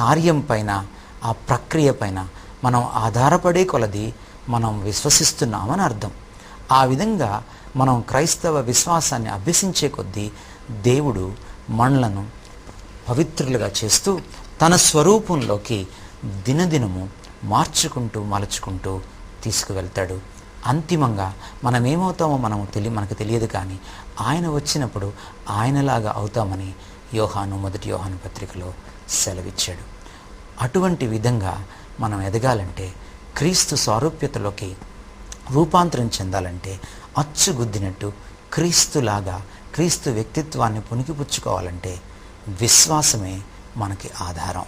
కార్యం పైన, ఆ ప్రక్రియ పైన మనం ఆధారపడే కొలది మనం విశ్వసిస్తున్నామని అర్థం. ఆ విధంగా మనం క్రైస్తవ విశ్వాసాన్ని అభ్యసించే కొద్దీ దేవుడు మనలను పవిత్రులుగా చేస్తూ తన స్వరూపంలోకి దినదినము మలుచుకుంటూ తీసుకువెళ్తాడు. అంతిమంగా మనం ఏమవుతామో మనకు తెలియదు, కానీ ఆయన వచ్చినప్పుడు ఆయనలాగా అవుతామని మొదటి యోహాను పత్రికలో సెలవిచ్చాడు. అటువంటి విధంగా మనం ఎదగాలంటే, క్రీస్తు సారూప్యతలోకి రూపాంతరం చెందాలంటే, అచ్చుగుద్దినట్టు క్రీస్తులాగా క్రీస్తు వ్యక్తిత్వాన్ని పుణికిపుచ్చుకోవాలంటే విశ్వాసమే మనకి ఆధారం.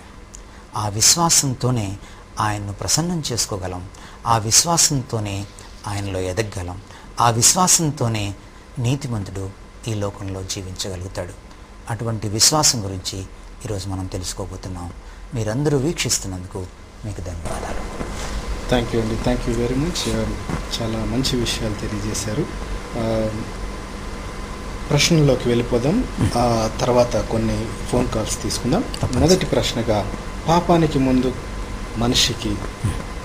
ఆ విశ్వాసంతోనే ఆయన్ను ప్రసన్నం చేసుకోగలం. ఆ విశ్వాసంతోనే ఆయనలో ఎదగగలం. ఆ విశ్వాసంతోనే నీతిమంతుడు ఈ లోకంలో జీవించగలుగుతాడు. అటువంటి విశ్వాసం గురించి ఈరోజు మనం తెలుసుకోబోతున్నాం. మీరందరూ వీక్షిస్తున్నందుకు మీకు ధన్యవాదాలు. థ్యాంక్ యూ అండి. Thank you very much. చాలా మంచి విషయాలు తెలియజేశారు. ప్రశ్నలోకి వెళ్ళిపోదాం. తర్వాత కొన్ని ఫోన్ కాల్స్ తీసుకుందాం. మొదటి ప్రశ్నగా, పాపానికి ముందు మనిషికి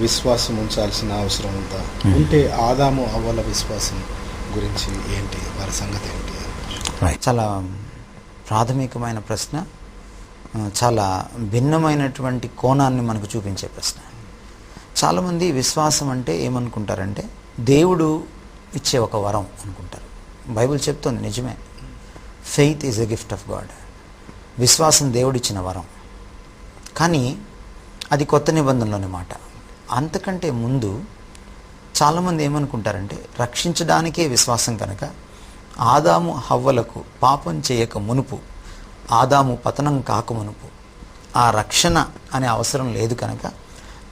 విశ్వాసం ఉంచాల్సిన అవసరం ఉందా? ఉంటే ఆదాము అవ్వల విశ్వాసం గురించి ఏంటి, వారి సంగతి ఏంటి? చాలా ప్రాథమికమైన ప్రశ్న, చాలా భిన్నమైనటువంటి కోణాన్ని మనకు చూపించే ప్రశ్న. చాలామంది విశ్వాసం అంటే ఏమనుకుంటారంటే దేవుడు ఇచ్చే ఒక వరం అనుకుంటారు. బైబిల్ చెప్తుంది, నిజమే, faith is a gift of God. విశ్వాసం దేవుడిచ్చిన వరం. కానీ అది కొత్త నిబంధనలోని మాట. అంతకంటే ముందు చాలామంది ఏమనుకుంటారంటే, రక్షించడానికే విశ్వాసం కనుక ఆదాము హవ్వలకు పాపం చేయక మునుపు, ఆదాము పతనం కాక మునుపు ఆ రక్షణ అనే అవసరం లేదు కనుక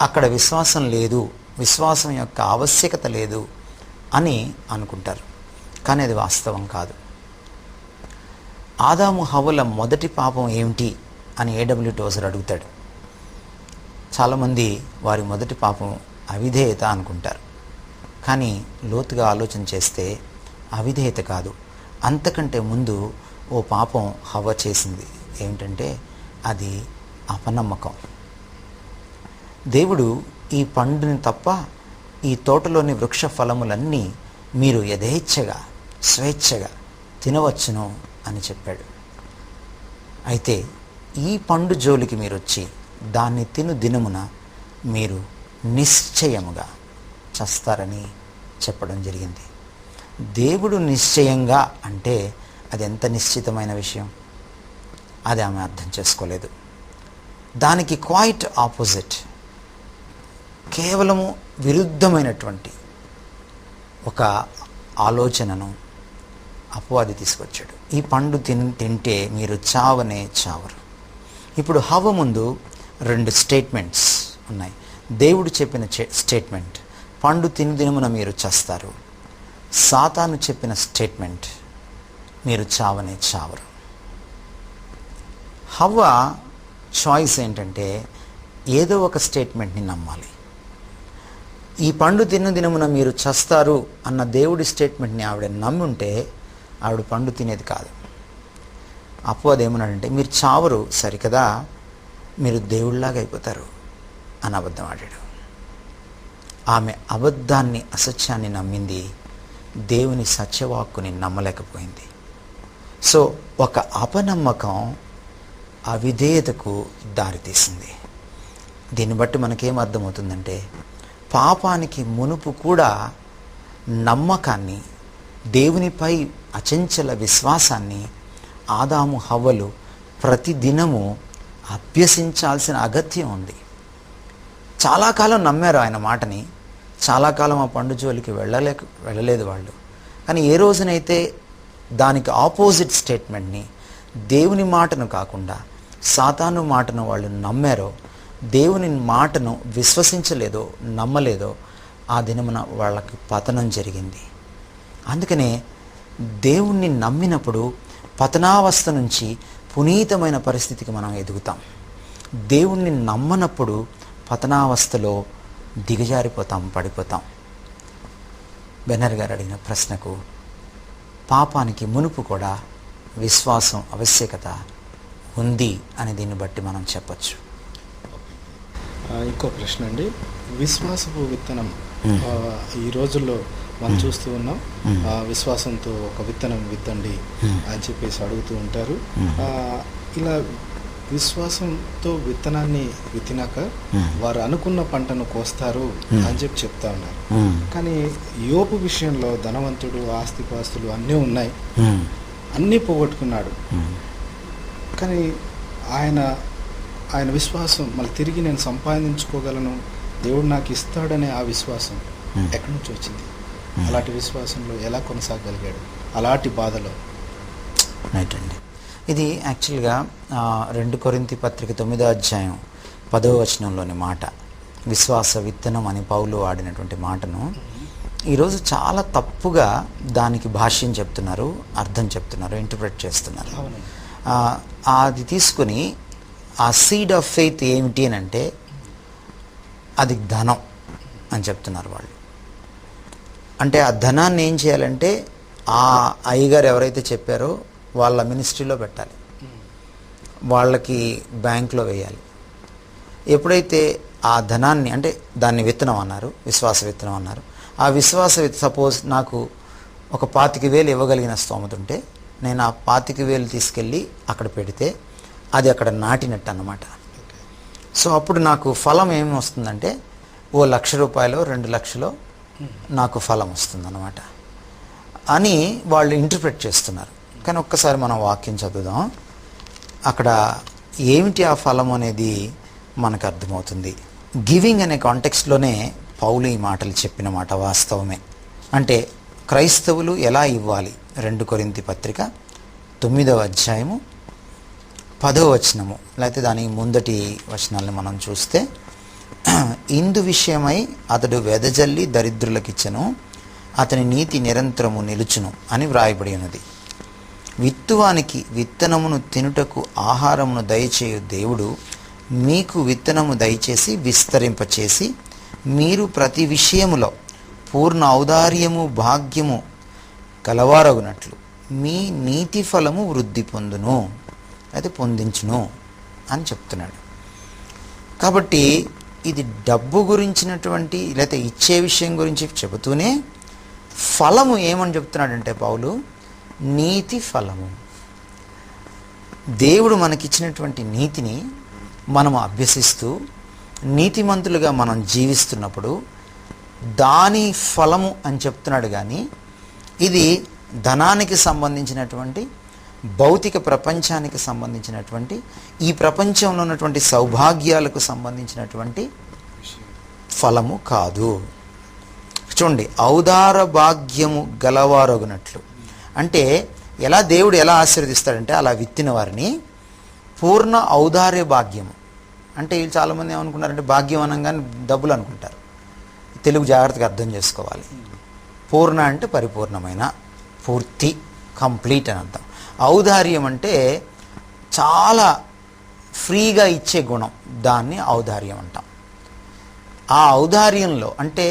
అక్కడ విశ్వాసం లేదు, విశ్వాసం యొక్క ఆవశ్యకత లేదు అని అనుకుంటారు. కానీ అది వాస్తవం కాదు. ఆదాము హవ్వల మొదటి పాపం ఏమిటి అని A.W. టోజర్ అడుగుతాడు. చాలామంది వారి మొదటి పాపం అవిధేయత అనుకుంటారు. కానీ లోతుగా ఆలోచన చేస్తే అవిధేయత కాదు, అంతకంటే ముందు ఓ పాపం హవ్వ చేసింది. ఏమిటంటే అది అపనమ్మకం. దేవుడు ఈ పండుని తప్ప ఈ తోటలోని వృక్ష ఫలములన్నీ మీరు యథేచ్ఛగా స్వేచ్ఛగా తినవచ్చును అని చెప్పాడు. అయితే ఈ పండు జోలికి మీరు వచ్చి దాన్ని తిను దినమున మీరు నిశ్చయముగా చస్తారని చెప్పడం జరిగింది. దేవుడు నిశ్చయంగా అంటే అది ఎంత నిశ్చితమైన విషయం, అది ఆమె అర్థం చేసుకోలేదు. దానికి క్వైట్ ఆపోజిట్, కేవలము విరుద్ధమైనటువంటి ఒక ఆలోచనను అపవాది తీసుకొచ్చాడు. ఈ పండు తింటే మీరు చావనే చావరు. ఇప్పుడు హవ్వ ముందు 2 స్టేట్మెంట్స్ ఉన్నాయి. దేవుడు చెప్పిన స్టేట్మెంట్, పండు తిని దినమున మీరు చస్తారు. సాతాను చెప్పిన స్టేట్మెంట్, మీరు చావనే చావరు. హవ్వ చాయిస్ ఏంటంటే ఏదో ఒక స్టేట్మెంట్ని నమ్మాలి. ఈ పండు తిన్న దినమున మీరు చస్తారు అన్న దేవుడి స్టేట్మెంట్ని ఆవిడ నమ్ముంటే ఆవిడ పండు తినేది కాదు. అపవాది ఏమన్నాడంటే, మీరు చావరు సరికదా, మీరు దేవుళ్ళలాగా అయిపోతారు అని అబద్ధం ఆడాడు. ఆమె అబద్ధాన్ని, అసత్యాన్ని నమ్మింది, దేవుని సత్యవాక్కుని నమ్మలేకపోయింది. సో ఒక అపనమ్మకం అవిధేయతకు దారితీసింది. దీన్ని బట్టి మనకేం అర్థమవుతుందంటే, పాపానికి మునుపు కూడా నమ్మకాన్ని, దేవునిపై అచంచల విశ్వాసాన్ని ఆదాము హవ్వలు ప్రతిదినము అభ్యసించాల్సిన అగత్యం ఉంది. చాలా కాలం నమ్మారు ఆయన మాటని, చాలా కాలం ఆ పండు జోలికి వెళ్ళలేదు వాళ్ళు. కానీ ఏ రోజునైతే దానికి ఆపోజిట్ స్టేట్మెంట్ని, దేవుని మాటను కాకుండా సాతాను మాటను వాళ్ళు నమ్మారో, దేవుని మాటను విశ్వసించలేదో, నమ్మలేదో, ఆ దినమున వాళ్ళకి పతనం జరిగింది. అందుకనే దేవుణ్ణి నమ్మినప్పుడు పతనావస్థ నుంచి పునీతమైన పరిస్థితికి మనం ఎదుగుతాం. దేవుణ్ణి నమ్మనప్పుడు పతనావస్థలో దిగజారిపోతాం, పడిపోతాం. బెనర్ గారు అడిగిన ప్రశ్నకు, పాపానికి మునుపు కూడా విశ్వాసం ఆవశ్యకత ఉంది అని దీన్ని బట్టి మనం చెప్పచ్చు. ఇంకో ప్రశ్న అండి, విశ్వాసపు విత్తనం ఈ రోజుల్లో మనం చూస్తూ ఉన్నాం. విశ్వాసంతో ఒక విత్తనం విత్తండి అని చెప్పేసి అడుగుతూ ఉంటారు. ఇలా విశ్వాసంతో విత్తనాన్ని విత్తినాక వారు అనుకున్న పంటను కోస్తారు అని చెప్పి చెప్తా ఉన్నారు. కానీ యోబు విషయంలో ధనవంతుడు, ఆస్తిపాస్తులు అన్నీ ఉన్నాయి, అన్నీ పోగొట్టుకున్నాడు. కానీ ఆయన విశ్వాసం మళ్ళీ తిరిగి నేను సంపాదించుకోగలను, దేవుడు నాకు ఇస్తాడనే ఆ విశ్వాసం ఎక్కడి నుంచి వచ్చింది? అలాంటి విశ్వాసంలో ఎలా కొనసాగలిగాడు అలాంటి బాధలో? రైట్ అండి. ఇది యాక్చువల్గా 2 కొరింథీ పత్రిక 9వ అధ్యాయం 10వ వచనంలోని మాట, విశ్వాస విత్తనం అని పౌలు వాడినటువంటి మాటను ఈరోజు చాలా తప్పుగా దానికి భాష్యం చెప్తున్నారు, అర్థం చెప్తున్నారు, ఇంటర్ప్రెట్ చేస్తున్నారు. అది తీసుకుని ఆ సీడ్ ఆఫ్ ఫెయిత్ ఏమిటి అని అంటే అది ధనం అని చెప్తున్నారు వాళ్ళు. అంటే ఆ ధనాన్ని ఏం చేయాలంటే ఆ అయ్యగారు ఎవరైతే చెప్పారో వాళ్ళ మినిస్ట్రీలో పెట్టాలి, వాళ్ళకి బ్యాంక్లో వేయాలి. ఎప్పుడైతే ఆ ధనాన్ని, అంటే దాన్ని విత్తనం అన్నారు, విశ్వాస విత్తనం అన్నారు, ఆ విశ్వాస సపోజ్ నాకు ఒక 25,000 ఇవ్వగలిగిన స్తోమత ఉంటే నేను ఆ 25,000 తీసుకెళ్ళి అక్కడ పెడితే అది అక్కడ నాటినట్టు అన్నమాట. సో అప్పుడు నాకు ఫలం ఏమి వస్తుందంటే ₹1,00,000 2 లక్షలు నాకు ఫలం వస్తుంది అన్నమాట అని వాళ్ళు ఇంటర్ప్రెట్ చేస్తున్నారు. కానీ ఒక్కసారి మనం వాక్యం చదువుదాం, అక్కడ ఏమిటి ఆ ఫలం అనేది మనకు అర్థమవుతుంది. గివింగ్ అనే కాంటెక్స్ట్లోనే పౌలు ఈ మాటలు చెప్పిన మాట వాస్తవమే. అంటే క్రైస్తవులు ఎలా ఇవ్వాలి? 2 కొరింథీ పత్రిక 9వ అధ్యాయము 10వ వచనము, లేకపోతే దాని ముందటి వచనాలను మనం చూస్తే, ఇందు విషయమై అతడు వెదజల్లి దరిద్రులకిచ్చెను, అతని నీతి నిరంతరము నిలుచును అని వ్రాయబడి ఉన్నది. విత్తువానికి విత్తనమును తినుటకు ఆహారమును దయచేయు దేవుడు మీకు విత్తనము దయచేసి విస్తరింపచేసి మీరు ప్రతి విషయములో పూర్ణ ఔదార్యము భాగ్యము కలవారగునట్లు మీ నీతి ఫలము వృద్ధి పొందును, అయితే పొందించును అని చెప్తున్నాడు. కాబట్టి ఇది డబ్బు గురించినటువంటి లేకపోతే ఇచ్చే విషయం గురించి చెబుతూనే ఫలము ఏమని చెప్తున్నాడంటే పౌలు, నీతి ఫలము. దేవుడు మనకిచ్చినటువంటి నీతిని మనము అభ్యసిస్తూ నీతిమంతులుగా మనం జీవిస్తున్నప్పుడు దాని ఫలము అని చెప్తున్నాడు. కానీ ఇది ధనానికి సంబంధించినటువంటి, భౌతిక ప్రపంచానికి సంబంధించినటువంటి, ఈ ప్రపంచంలో ఉన్నటువంటి సౌభాగ్యాలకు సంబంధించినటువంటి ఫలము కాదు. చూడండి, ఔదార భాగ్యము గలవారగునట్లు అంటే దేవుడు ఎలా ఆశీర్వదిస్తాడంటే అలా విత్తిన వారిని పూర్ణ ఔదార్య భాగ్యము అంటే వీళ్ళు చాలామంది ఏమనుకుంటారంటే భాగ్యం అనగానే డబ్బులు అనుకుంటారు. తెలుగు జాగ్రత్తగా అర్థం చేసుకోవాలి. పూర్ణ అంటే పరిపూర్ణమైన, పూర్తి, కంప్లీట్ అని అర్థం. ఔదార్యం అంటే చాలా ఫ్రీగా ఇచ్చే గుణం, దాన్ని ఔదార్యం అంటాం. ఆ ఔదార్యంలో అంటే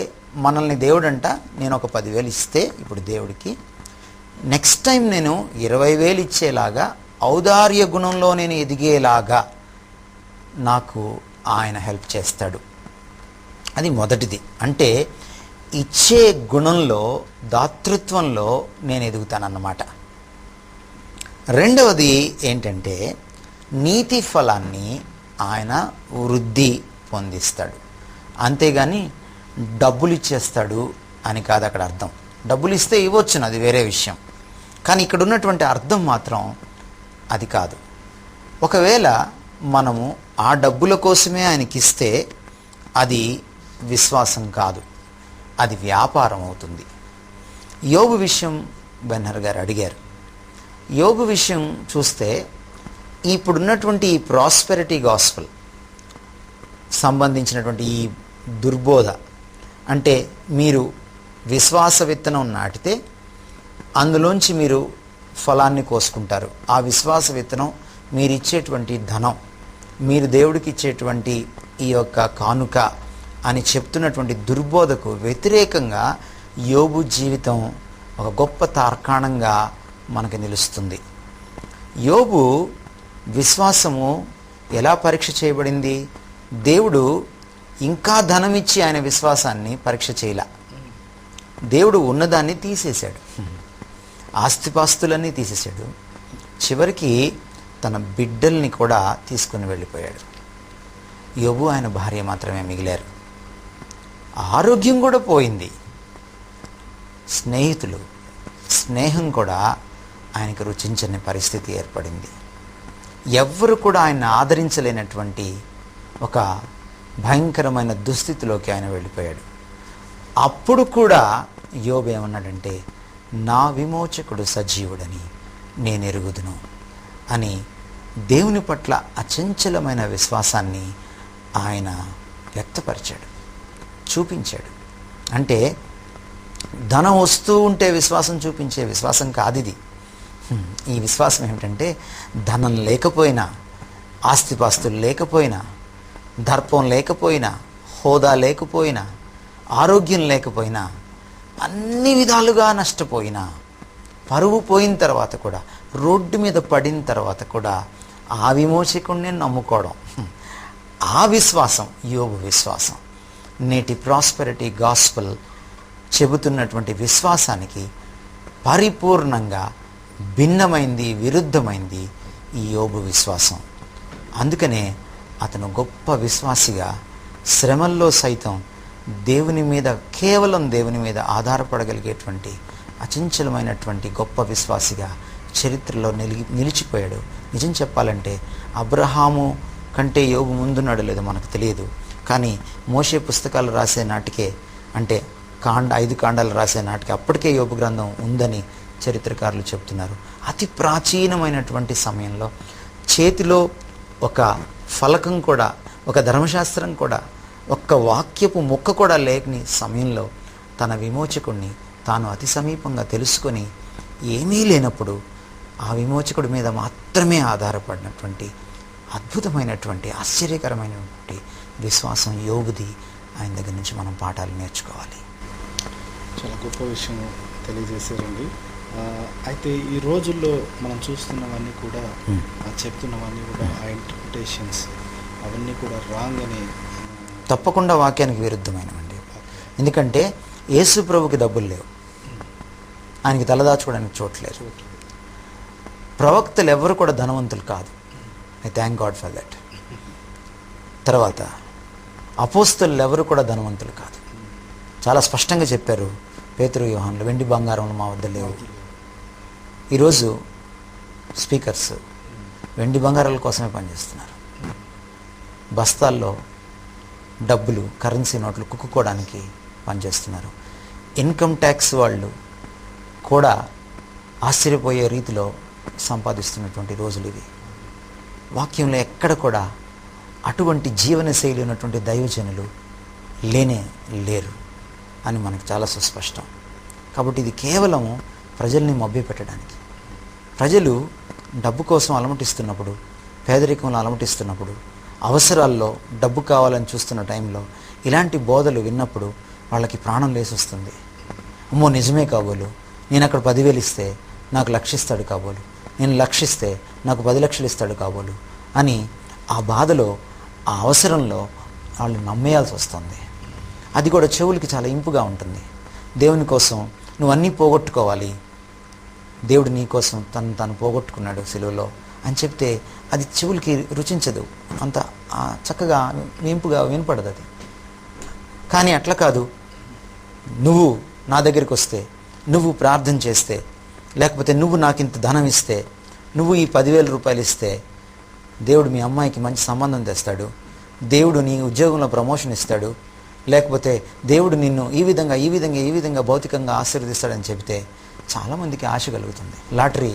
మనల్ని దేవుడు అంట, నేను ఒక 10,000 ఇస్తే ఇప్పుడు దేవుడికి నెక్స్ట్ టైం నేను 20,000 ఇచ్చేలాగా ఔదార్య గుణంలో నేను ఎదిగేలాగా నాకు ఆయన హెల్ప్ చేస్తాడు. అది మొదటిది. అంటే ఇచ్చే గుణంలో, దాతృత్వంలో నేను ఎదుగుతానన్నమాట. రెండవది ఏంటంటే నీతి ఫలాన్ని ఆయన వృద్ధి పొందిస్తాడు. అంతేగాని డబ్బులు ఇచ్చేస్తాడు అని కాదు అక్కడ అర్థం. డబ్బులు ఇస్తే ఇవ్వచ్చును, అది వేరే విషయం. కానీ ఇక్కడ ఉన్నటువంటి అర్థం మాత్రం అది కాదు. ఒకవేళ మనము ఆ డబ్బుల కోసమే ఆయనకి ఇస్తే అది విశ్వాసం కాదు, అది వ్యాపారం అవుతుంది. యోబు విషయం బెన్నర్ గారు అడిగారు. యోబు విషయం చూస్తే ఇప్పుడున్నటువంటి ఈ ప్రాస్పెరిటీ గాస్పెల్ సంబంధించినటువంటి ఈ దుర్బోధ, అంటే మీరు విశ్వాస విత్తనం నాటితే అందులోంచి మీరు ఫలాన్ని కోసుకుంటారు. ఆ విశ్వాస విత్తనం మీరు ఇచ్చేటువంటి ధనం, మీరు దేవుడికి ఇచ్చేటువంటి ఈ యొక్క కానుక అని చెప్తున్నటువంటి దుర్బోధకు వ్యతిరేకంగా యోబు జీవితం ఒక గొప్ప తార్కాణంగా మనకు నిలుస్తుంది. యోబు విశ్వాసము ఎలా పరీక్ష చేయబడింది? దేవుడు ఇంకా ధనం ఇచ్చి ఆయన విశ్వాసాన్ని పరీక్ష చేయలే. దేవుడు ఉన్నదాన్ని తీసేశాడు, ఆస్తిపాస్తులన్నీ తీసేశాడు. చివరికి తన బిడ్డల్ని కూడా తీసుకుని వెళ్ళిపోయాడు. యోబు ఆయన భార్య మాత్రమే మిగిలారు. ఆరోగ్యం కూడా పోయింది. స్నేహం కూడా ఆయనకు రుచించని పరిస్థితి ఏర్పడింది. ఎవ్వరు కూడా ఆయన ఆదరించలేనటువంటి ఒక భయంకరమైన దుస్థితిలోకి ఆయన వెళ్ళిపోయాడు. అప్పుడు కూడా యోబు ఏమన్నాడంటే, నా విమోచకుడు సజీవుడని నేను ఎరుగుదును అని దేవుని పట్ల అచంచలమైన విశ్వాసాన్ని ఆయన వ్యక్తపరిచాడు, చూపించాడు. అంటే ధనం వస్తూ ఉంటే విశ్వాసం చూపించే విశ్వాసం కాదు ఇది. ఈ విశ్వాసం ఏమిటంటే, ధనం లేకపోయినా, ఆస్తిపాస్తులు లేకపోయినా, దర్పం లేకపోయినా, హోదా లేకపోయినా, ఆరోగ్యం లేకపోయినా, అన్ని విధాలుగా నష్టపోయినా, పరువు పోయిన తర్వాత కూడా, రోడ్డు మీద పడిన తర్వాత కూడా ఆ విమోచకుడిని నమ్ముకోవడం, ఆ విశ్వాసం యోబు విశ్వాసం. నేటి ప్రాస్పెరిటీ గాస్పెల్ చెబుతున్నటువంటి విశ్వాసానికి పరిపూర్ణంగా భిన్నమైంది, విరుద్ధమైంది ఈ యోబు విశ్వాసం. అందుకనే అతను గొప్ప విశ్వాసిగా శ్రమల్లో సైతం దేవుని మీద, కేవలం దేవుని మీద ఆధారపడగలిగేటువంటి అచంచలమైనటువంటి గొప్ప విశ్వాసిగా చరిత్రలో నిలిచిపోయాడు. నిజం చెప్పాలంటే అబ్రహాము కంటే యోబు ముందున్నాడు లేదో మనకు తెలియదు. కానీ మోషే పుస్తకాలు రాసే నాటికే, అంటే 5 కాండాలు రాసే నాటికి అప్పటికే యోబు గ్రంథం ఉందని చరిత్రకారులు చెప్తున్నారు. అతి ప్రాచీనమైనటువంటి సమయంలో చేతిలో ఒక ఫలకం కూడా, ఒక ధర్మశాస్త్రం కూడా, ఒక్క వాక్యపు ముక్క కూడా లేని సమయంలో తన విమోచకుడిని తాను అతి సమీపంగా తెలుసుకొని ఏమీ లేనప్పుడు ఆ విమోచకుడి మీద మాత్రమే ఆధారపడినటువంటి అద్భుతమైనటువంటి, ఆశ్చర్యకరమైనటువంటి విశ్వాసం యోబుది. ఆయన దగ్గర నుంచి మనం పాఠాలు నేర్చుకోవాలి. చాలా గొప్ప విషయం తెలియజేశారండి. అయితే ఈ రోజుల్లో మనం చూస్తున్నవన్నీ కూడా, చెప్తున్నవన్నీ కూడా, ఆ ఇంటర్ప్రిటేషన్స్ అవన్నీ కూడా రాంగ్ అని, తప్పకుండా వాక్యానికి విరుద్ధమైనవండి. ఎందుకంటే యేసు ప్రభుకి డబ్బులు లేవు, ఆయనకి తలదాచుకోవడానికి చోట్లేదు. ప్రవక్తలు ఎవరు కూడా ధనవంతులు కాదు. I thank God for that. తర్వాత అపోస్తలు ఎవరు కూడా ధనవంతులు కాదు. చాలా స్పష్టంగా చెప్పారు పేతురు, యోహానులు, వెండి బంగారం మా వద్ద లేవు. ఈరోజు స్పీకర్స్ వెండి బంగారాల కోసమే పనిచేస్తున్నారు. బస్తాల్లో డబ్బులు, కరెన్సీ నోట్లు కుక్కుకోవడానికి పనిచేస్తున్నారు. ఇన్కమ్ ట్యాక్స్ వాళ్ళు కూడా ఆశ్చర్యపోయే రీతిలో సంపాదిస్తున్నటువంటి రోజులు ఇవి. వాక్యంలో ఎక్కడ కూడా అటువంటి జీవన శైలి ఉన్నటువంటి దైవజనులు లేరు అని మనకు చాలా సుస్పష్టం. కాబట్టి ఇది కేవలము ప్రజల్ని మభ్యపెట్టడానికి. ప్రజలు డబ్బు కోసం అలమటిస్తున్నప్పుడు, పేదరికంలో అలమటిస్తున్నప్పుడు, అవసరాల్లో డబ్బు కావాలని చూస్తున్న టైంలో ఇలాంటి బోధలు విన్నప్పుడు వాళ్ళకి ప్రాణం లేసొస్తుంది. అమ్మో నిజమే కాబోలు, నేను అక్కడ 10,000 ఇస్తే నాకు 1,00,000 ఇస్తాడు కాబోలు, నేను 1,00,000 ఇస్తే నాకు 10 లక్షలు ఇస్తాడు కాబోలు అని ఆ బాధలో, ఆ అవసరంలో వాళ్ళు నమ్మేయాల్సి వస్తుంది. అది కూడా చెవులకి చాలా ఇంపుగా ఉంటుంది. దేవుని కోసం నువ్వు అన్నీ పోగొట్టుకోవాలి, దేవుడు నీ కోసం తను పోగొట్టుకున్నాడు సిలువలో అని చెప్తే అది చెవులకి రుచించదు, అంత చక్కగా ఇంపుగా వినపడదు అది. కానీ అట్లా కాదు, నువ్వు నా దగ్గరికి వస్తే, నువ్వు ప్రార్థన చేస్తే, లేకపోతే నువ్వు నాకు ఇంత ధనం ఇస్తే, నువ్వు ఈ 10,000 రూపాయలు ఇస్తే దేవుడు మీ అమ్మాయికి మంచి సంబంధం తెస్తాడు, దేవుడు నీ ఉద్యోగంలో ప్రమోషన్ ఇస్తాడు, లేకపోతే దేవుడు నిన్ను ఈ విధంగా భౌతికంగా ఆశీర్వదిస్తాడని చెబితే చాలామందికి ఆశ కలుగుతుంది. లాటరీ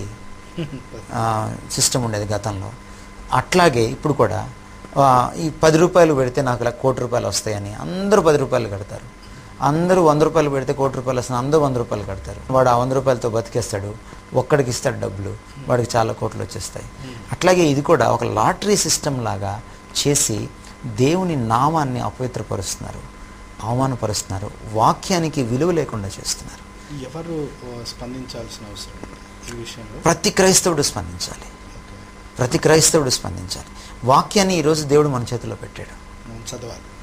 సిస్టమ్ ఉండేది గతంలో, అట్లాగే ఇప్పుడు కూడా ఈ 10 రూపాయలు పెడితే నాకు 1 కోటి రూపాయలు వస్తాయని అందరూ 10 రూపాయలు కడతారు. అందరూ 100 రూపాయలు పెడితే 1 కోటి రూపాయలు వస్తుంది, అందరూ 100 రూపాయలు కడతారు. వాడు ఆ 100 రూపాయలతో బతికేస్తాడు, ఒక్కడికి ఇస్తాడు డబ్బులు, వాడికి చాలా కోట్లు వచ్చేస్తాయి. అట్లాగే ఇది కూడా ఒక లాటరీ సిస్టమ్ లాగా చేసి దేవుని నామాన్ని అపవిత్రపరుస్తున్నారు, అవమానపరుస్తున్నారు, వాక్యానికి విలువ లేకుండా చేస్తున్నారు. ఎవరు స్పందించాల్సిన అవసరం ఈ విషయంలో? ప్రతి క్రైస్తవుడు స్పందించాలి. వాక్యాన్ని ఈరోజు దేవుడు మన చేతిలో పెట్టాడు.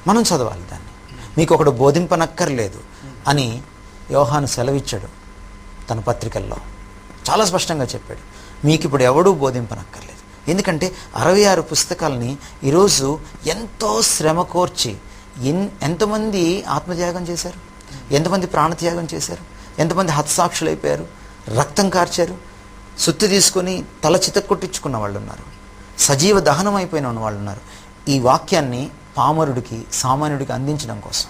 మనం చదవాలి దాన్ని. మీకు ఒకడు బోధింపనక్కర్లేదు అని యోహాను సెలవిచ్చాడు తన పత్రికల్లో, చాలా స్పష్టంగా చెప్పాడు. మీకు ఇప్పుడు ఎవడూ బోధింపనక్కర్లేదు. ఎందుకంటే 66 పుస్తకాలని ఈరోజు ఎంతో శ్రమ కోర్చి ఎంతమంది ఆత్మత్యాగం చేశారు, ఎంతమంది ప్రాణత్యాగం చేశారు, ఎంతమంది హతసాక్షులు అయిపోయారు, రక్తం కార్చారు, సుత్తి తీసుకొని తల చితక్కొట్టించుకున్న వాళ్ళు ఉన్నారు, సజీవ దహనం అయిపోయిన వాళ్ళు ఉన్నారు. ఈ వాక్యాన్ని పామరుడికి, సామాన్యుడికి అందించడం కోసం,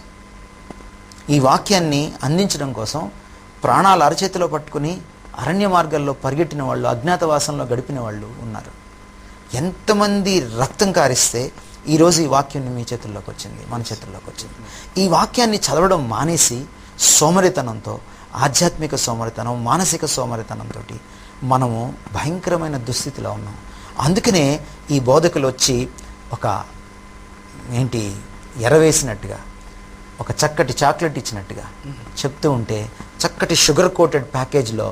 ఈ వాక్యాన్ని అందించడం కోసం ప్రాణాలు అరచేతిలో పట్టుకుని అరణ్య మార్గాల్లో పరిగెట్టిన వాళ్ళు, అజ్ఞాతవాసంలో గడిపిన వాళ్ళు ఉన్నారు. ఎంతమంది రక్తం కారిస్తే ఈరోజు ఈ వాక్యం మీ చేతుల్లోకి వచ్చింది, మన చేతుల్లోకి వచ్చింది. ఈ వాక్యాన్ని చదవడం మానేసి సోమరితనంతో, ఆధ్యాత్మిక సోమరితనం, మానసిక సోమరితనంతో మనము భయంకరమైన దుస్థితిలో ఉన్నాం. అందుకనే ఈ బోధకులు వచ్చి ఒక ఎరవేసినట్టుగా, ఒక చక్కటి చాక్లెట్ ఇచ్చినట్టుగా చెప్తూ ఉంటే, చక్కటి షుగర్ కోటెడ్ ప్యాకేజ్లో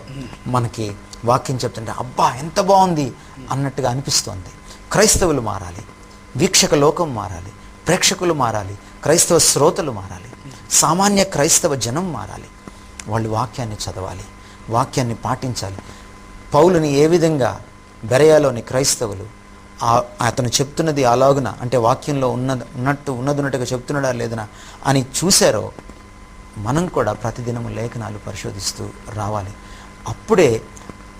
మనకి వాక్యం చెప్తుంటే అబ్బా ఎంత బాగుంది అన్నట్టుగా అనిపిస్తోంది. క్రైస్తవులు మారాలి, వీక్షక లోకం మారాలి, ప్రేక్షకులు మారాలి, క్రైస్తవ శ్రోతలు మారాలి, సామాన్య క్రైస్తవ జనం మారాలి. వాళ్ళు వాక్యాన్ని చదవాలి, వాక్యాన్ని పాటించాలి. పౌలుని ఏ విధంగా బెరయాలోని క్రైస్తవులు అతను చెప్తున్నది అలాగున, అంటే వాక్యంలో ఉన్నట్టుగా చెప్తున్నాడా లేదనా అని చూశారో, మనం కూడా ప్రతిదినము లేఖనాలు పరిశోధిస్తూ రావాలి. అప్పుడే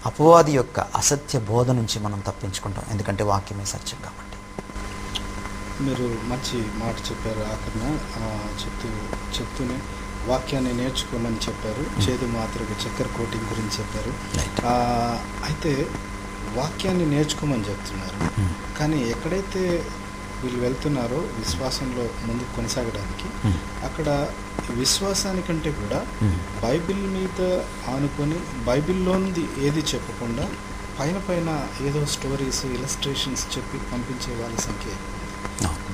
అపవాది యొక్క అసత్య బోధ నుంచి మనం తప్పించుకుంటాం. ఎందుకంటే వాక్యమే సత్యం కాబట్టి. మీరు మంచి మాట చెప్పారు. ఆఖరణ చెప్తూనే వాక్యాన్ని నేర్చుకోమని చెప్పారు. చేదు మాత్రగా చక్కెర కోటింగ్ గురించి చెప్పారు. అయితే వాక్యాన్ని నేర్చుకోమని చెప్తున్నారు, కానీ ఎక్కడైతే వీళ్ళు వెళ్తున్నారో విశ్వాసంలో ముందుకు కొనసాగడానికి, అక్కడ విశ్వాసానికంటే కూడా బైబిల్ మీద ఆనుకొని బైబిల్లోనిది ఏది చెప్పకుండా పైన ఏదో స్టోరీస్, ఇలస్ట్రేషన్స్ చెప్పి పంపించే వాళ్ళ సంఖ్య.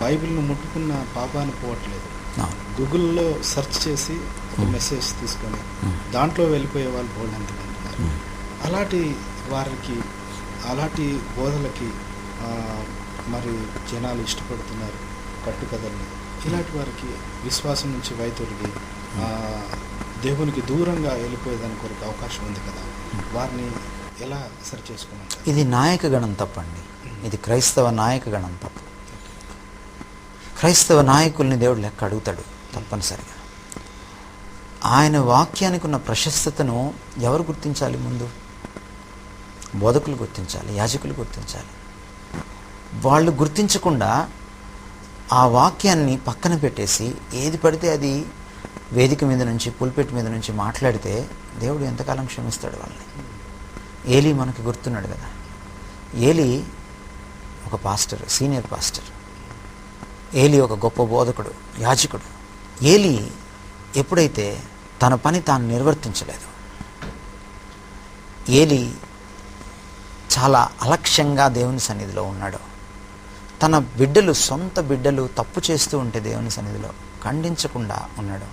బైబిల్ను ముట్టుకున్న పాపాన్ని పోవట్లేదు. గూగుల్లో సెర్చ్ చేసి ఒక మెసేజ్ తీసుకొని దాంట్లో వెళ్ళిపోయే వాళ్ళు బోల్డ్ ఎంతమంది ఉన్నారు. అలాంటి వారికి, అలాంటి బోధలకి మరి జనాలు ఇష్టపడుతున్నారు, కట్టుకథల్ని. ఇలాంటి వారికి విశ్వాసం నుంచి వైతొలిగి దేవునికి దూరంగా వెళ్ళిపోయేదాని కొరకు అవకాశం ఉంది కదా, వారిని ఎలా సరి చేసుకోమంటారు? ఇది నాయక గణం తప్పండి. ఇది క్రైస్తవ నాయక గణం తప్పు. క్రైస్తవ నాయకుల్ని దేవుడు లెక్క అడుగుతాడు తప్పనిసరిగా. ఆయన వాక్యానికి ఉన్న ప్రశస్తతను ఎవరు గుర్తించాలి? ముందు బోధకులు గుర్తించాలి, యాజకులు గుర్తించాలి. వాళ్ళు గుర్తించకుండా ఆ వాక్యాన్ని పక్కన పెట్టేసి ఏది పడితే అది వేదిక మీద నుంచి, పుల్పెట్ మీద నుంచి మాట్లాడితే దేవుడు ఎంతకాలం క్షమిస్తాడు వాళ్ళని? ఏలీ మనకి గుర్తున్నాడు కదా. ఏలీ ఒక పాస్టర్, సీనియర్ పాస్టర్. ఏలీ ఒక గొప్ప బోధకుడు, యాజకుడు. ఏలీ ఎప్పుడైతే తన పని తాను నిర్వర్తించలేదు, ఏలీ చాలా అలక్ష్యంగా దేవుని సన్నిధిలో ఉన్నాడు. తన బిడ్డలు, సొంత బిడ్డలు తప్పు చేస్తూ ఉంటే దేవుని సన్నిధిలో ఖండించకుండా ఉన్నాడు.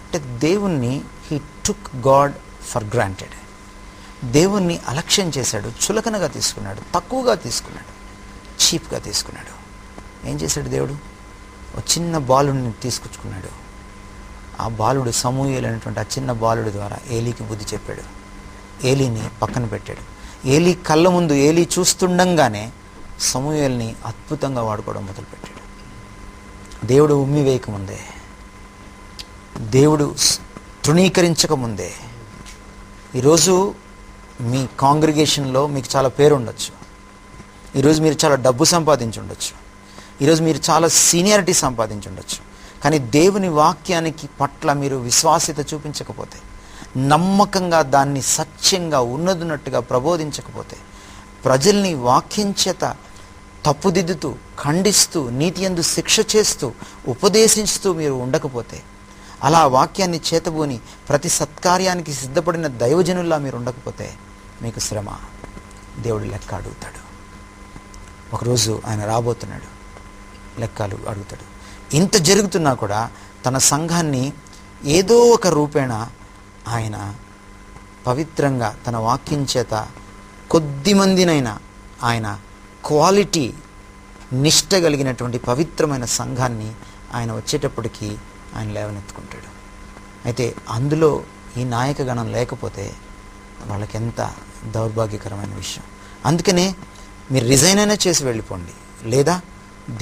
అంటే దేవుణ్ణి he took God for granted. దేవుణ్ణి అలక్ష్యం చేశాడు, చులకనగా తీసుకున్నాడు, తక్కువగా తీసుకున్నాడు, చీప్గా తీసుకున్నాడు. ఏం చేశాడు దేవుడు? ఒక చిన్న బాలుడిని తీసుకొచ్చుకున్నాడు. ఆ బాలుడు సమూయేలు అనేటువంటి ఆ చిన్న బాలుడి ద్వారా ఏలీకి బుద్ధి చెప్పాడు. ఏలీని పక్కన పెట్టాడు. ఏలీ కళ్ళ ముందు, ఏలీ చూస్తుండగానే సమూయేల్ని అద్భుతంగా వాడుకోవడం మొదలుపెట్టాడు. దేవుడు ఉమ్మి వేయకముందే, దేవుడు తృణీకరించకముందే. ఈరోజు మీ కాంగ్రిగేషన్లో మీకు చాలా పేరు ఉండొచ్చు, ఈరోజు మీరు చాలా డబ్బు సంపాదించి ఉండొచ్చు, ఈరోజు మీరు చాలా సీనియారిటీ సంపాదించి ఉండొచ్చు. కానీ దేవుని వాక్యానికి పట్ల మీరు విశ్వాస్యత చూపించకపోతే, నమ్మకంగా దాన్ని సత్యంగా ఉన్నదున్నట్టుగా ప్రబోధించకపోతే, ప్రజల్ని వాక్యం చేత తప్పుదిద్దుతూ, ఖండిస్తూ, నీతి యందు శిక్ష చేస్తూ, ఉపదేశిస్తూ మీరు ఉండకపోతే, అలా వాక్యాన్ని చేతబూని ప్రతి సత్కార్యానికి సిద్ధపడిన దైవజనుల్లా మీరు ఉండకపోతే మీకు శ్రమ. దేవుడు లెక్క అడుగుతాడు. ఒకరోజు ఆయన రాబోతున్నాడు, లెక్కలు అడుగుతాడు. ఇంత జరుగుతున్నా కూడా తన సంఘాన్ని ఏదో ఒక రూపేణ ఆయన పవిత్రంగా తన వాక్యం చేత కొద్ది మందినైనా ఆయన క్వాలిటీ నిష్ట కలిగినటువంటి పవిత్రమైన సంఘాన్ని ఆయన వచ్చేటప్పటికి ఆయన లేవనెత్తుకుంటాడు. అయితే అందులో ఈ నాయకగణం లేకపోతే వాళ్ళకెంత దౌర్భాగ్యకరమైన విషయం. అందుకనే మీరు రిజైన్ అయినా చేసి వెళ్ళిపోండి, లేదా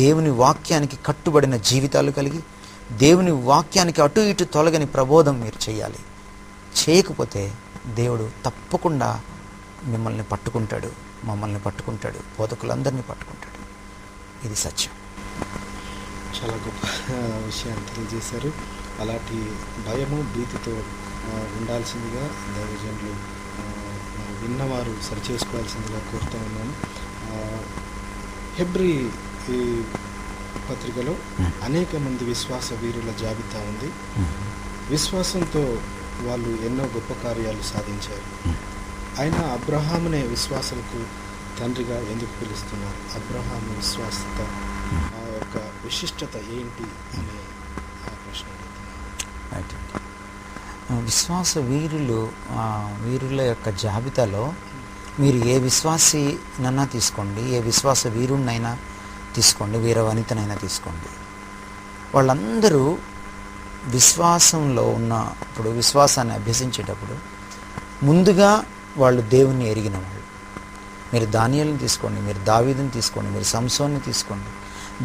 దేవుని వాక్యానికి కట్టుబడిన జీవితాలు కలిగి దేవుని వాక్యానికి అటు ఇటు తొలగని ప్రబోధం మీరు చేయాలి. చేయకపోతే దేవుడు తప్పకుండా మిమ్మల్ని పట్టుకుంటాడు, మమ్మల్ని పట్టుకుంటాడు, బోధకులందరినీ పట్టుకుంటాడు. ఇది సత్యం. చాలా గొప్ప విషయాన్ని తెలియజేశారు. అలాంటి భయము భీతితో ఉండాల్సిందిగా దైవజనులు మరి విన్నవారు సరిచేసుకోవాల్సిందిగా కోరుతూ ఉన్నాను. హెబ్రీ ఈ పత్రికలో అనేక మంది విశ్వాస వీరుల జాబితా ఉంది. విశ్వాసంతో వాళ్ళు ఎన్నో గొప్ప కార్యాలు సాధించారు. అయినా అబ్రహామునే విశ్వాసులకు తండ్రిగా ఎందుకు పిలుస్తున్నారు? అబ్రహాము విశ్వాసత ఆ యొక్క విశిష్టత ఏంటి అనే ఆ ప్రశ్న అడుగుతున్నాను. విశ్వాస వీరుల యొక్క జాబితాలో మీరు ఏ విశ్వాసినైనా తీసుకోండి, ఏ విశ్వాస వీరుణ్ణైనా తీసుకోండి, వీర వనితనైనా తీసుకోండి, వాళ్ళందరూ విశ్వాసంలో ఉన్నప్పుడు, విశ్వాసాన్ని అభ్యసించేటప్పుడు ముందుగా వాళ్ళు దేవుణ్ణి ఎరిగిన వాళ్ళు. మీరు దానియేలుని తీసుకోండి, మీరు దావీదుని తీసుకోండి, మీరు సంసోన్ని తీసుకోండి.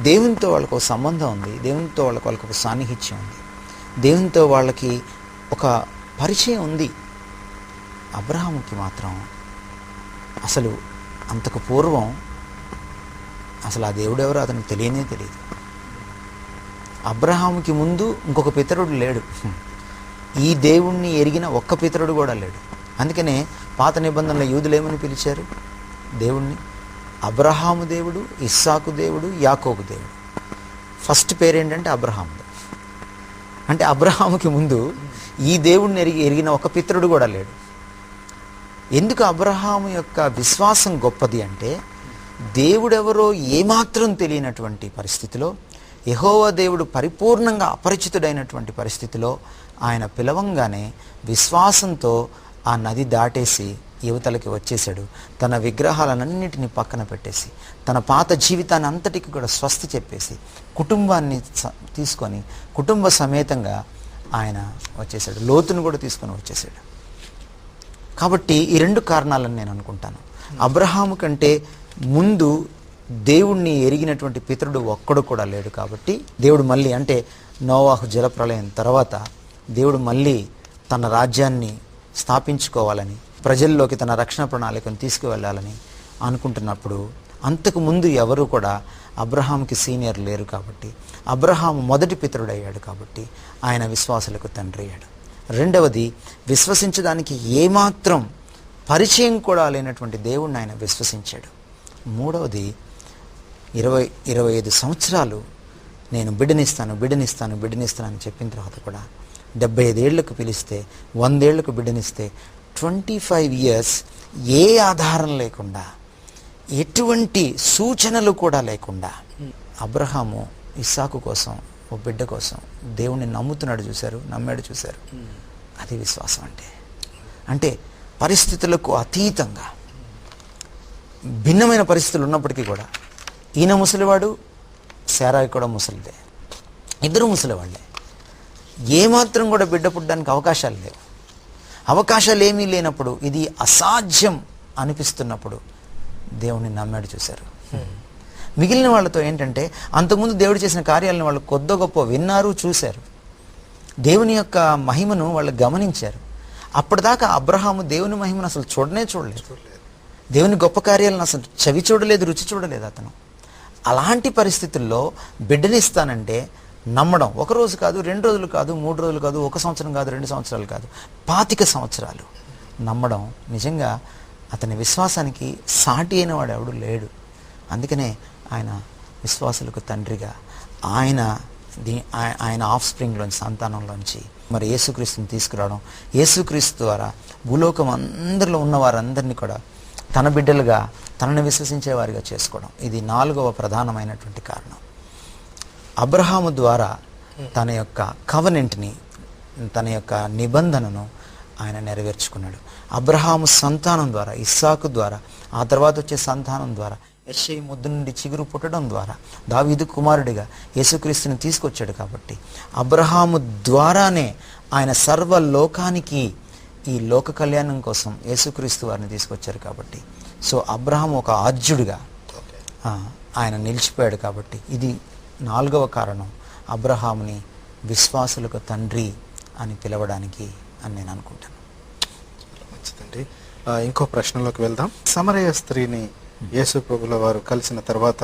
దేవునితో వాళ్ళకు ఒక సంబంధం ఉంది, దేవునితో వాళ్ళకి ఒక సాన్నిహిత్యం ఉంది, దేవునితో వాళ్ళకి ఒక పరిచయం ఉంది. అబ్రహాముకి మాత్రం అసలు అంతకు పూర్వం అసలు ఆ దేవుడు ఎవరో అతనికి తెలియనే తెలియదు. అబ్రహాముకి ముందు ఇంకొక పితరుడు లేడు, ఈ దేవుణ్ణి ఎరిగిన ఒక్క పితరుడు కూడా లేడు. అందుకనే పాత నిబంధనలో యూదులు ఏమని పిలిచారు దేవుణ్ణి? అబ్రహాము దేవుడు, ఇస్సాకు దేవుడు, యాకోబు దేవుడు. ఫస్ట్ పేరేంటంటే అబ్రహాముది. అంటే అబ్రహాముకి ముందు ఈ దేవుణ్ణి ఎరిగిన ఒక పితరుడు కూడా లేడు. ఎందుకు అబ్రహాము యొక్క విశ్వాసం గొప్పది అంటే, దేవుడెవరో ఏమాత్రం తెలియనటువంటి పరిస్థితిలో, యెహోవా దేవుడు పరిపూర్ణంగా అపరిచితుడైనటువంటి పరిస్థితిలో ఆయన పిలవంగానే విశ్వాసంతో ఆ నది దాటేసి యువతలకి వచ్చేసాడు. తన విగ్రహాలన్నింటినీ పక్కన పెట్టేసి, తన పాత జీవితాన్ని అంతటికి కూడా స్వస్తి చెప్పేసి, కుటుంబాన్ని తీసుకొని కుటుంబ సమేతంగా ఆయన వచ్చేసాడు. లోతును కూడా తీసుకొని వచ్చేసాడు. కాబట్టి ఈ రెండు కారణాలని నేను అనుకుంటాను. అబ్రహాము కంటే ముందు దేవుణ్ణి ఎరిగినటువంటి పితరుడు ఒక్కడు కూడా లేడు. కాబట్టి దేవుడు మళ్ళీ, అంటే నోవాహు జలప్రలయం తర్వాత దేవుడు మళ్ళీ తన రాజ్యాన్ని స్థాపించుకోవాలని, ప్రజల్లోకి తన రక్షణ ప్రణాళికను తీసుకువెళ్ళాలని అనుకుంటున్నప్పుడు, అంతకు ముందు ఎవరు కూడా అబ్రహాంకి సీనియర్ లేరు. కాబట్టి అబ్రహాము మొదటి పితరుడయ్యాడు. కాబట్టి ఆయన విశ్వాసులకు తండ్రి అయ్యాడు. రెండవది, విశ్వసించడానికి ఏమాత్రం పరిచయం కూడా లేనటువంటి దేవుణ్ణి ఆయన విశ్వసించాడు. మూడవది, 25 సంవత్సరాలు నేను బిడ్డనిస్తాను అని చెప్పిన తర్వాత కూడా 75 ఏళ్లకు పిలిస్తే, 100 ఏళ్లకు బిడ్డనిస్తే 25 years ఏ ఆధారం లేకుండా, ఎటువంటి సూచనలు కూడా లేకుండా అబ్రహాము ఇస్సాకు కోసం, ఓ బిడ్డ కోసం దేవుణ్ణి నమ్మాడు చూశారు. అది విశ్వాసం అంటే పరిస్థితులకు అతీతంగా, భిన్నమైన పరిస్థితులు ఉన్నప్పటికీ కూడా, ఈయన ముసలివాడు, శారాయి కూడా ముసలిదే, ఇద్దరు ముసలివాళ్ళే, ఏమాత్రం కూడా బిడ్డ పుట్టడానికి అవకాశాలు లేవు. అవకాశాలు ఏమీ లేనప్పుడు, ఇది అసాధ్యం అనిపిస్తున్నప్పుడు దేవుణ్ణి నమ్మాడు చూశారు. మిగిలిన వాళ్ళతో ఏంటంటే, అంతకుముందు దేవుడు చేసిన కార్యాలను వాళ్ళు కొద్ది గొప్ప విన్నారు, చూశారు. దేవుని యొక్క మహిమను వాళ్ళు గమనించారు. అప్పటిదాకా అబ్రహాము దేవుని మహిమను అసలు చూడలేదు. దేవుని గొప్ప కార్యాలను అసలు చవి చూడలేదు, రుచి చూడలేదు అతను. అలాంటి పరిస్థితుల్లో బిడ్డనిస్తానంటే నమ్మడం, 1 రోజు కాదు, 2 రోజులు కాదు, 3 రోజులు కాదు, 1 సంవత్సరం కాదు, 2 సంవత్సరాలు కాదు, 25 సంవత్సరాలు నమ్మడం, నిజంగా అతని విశ్వాసానికి సాటి అయిన వాడు ఎవడు లేడు. అందుకనే ఆయన విశ్వాసులకు తండ్రిగా, ఆయన ఆఫ్ స్ప్రింగ్లోంచి, సంతానంలోంచి మరి యేసుక్రీస్తుని తీసుకురావడం, యేసుక్రీస్తు ద్వారా భూలోకం అందరిలో ఉన్న వారందరినీ కూడా తన బిడ్డలుగా, తనని విశ్వసించేవారిగా చేసుకోవడం, ఇది 4వ ప్రధానమైనటువంటి కారణం. అబ్రహాము ద్వారా తన యొక్క కవనెంట్ని, తన యొక్క నిబంధనను ఆయన నెరవేర్చుకున్నాడు. అబ్రహాము సంతానం ద్వారా, ఇస్సాకు ద్వారా, ఆ తర్వాత వచ్చే సంతానం ద్వారా యెషయి ముద్దు నుండి చిగురు పుట్టడం ద్వారా దావీదు కుమారుడిగా యేసుక్రీస్తుని తీసుకొచ్చాడు. కాబట్టి అబ్రహాము ద్వారానే ఆయన సర్వలోకానికి ఈ లోక కళ్యాణం కోసం యేసుక్రీస్తు వారిని తీసుకొచ్చారు. కాబట్టి సో అబ్రహాం ఒక ఆద్యుడిగా ఆయన నిలిచిపోయాడు. కాబట్టి ఇది 4వ కారణం అబ్రహాముని విశ్వాసులకు తండ్రి అని పిలవడానికి అని నేను అనుకుంటాను. మంచిదండి. ఇంకో ప్రశ్నలోకి వెళ్దాం. సమరయ స్త్రీని యేసు ప్రభుల వారు కలిసిన తర్వాత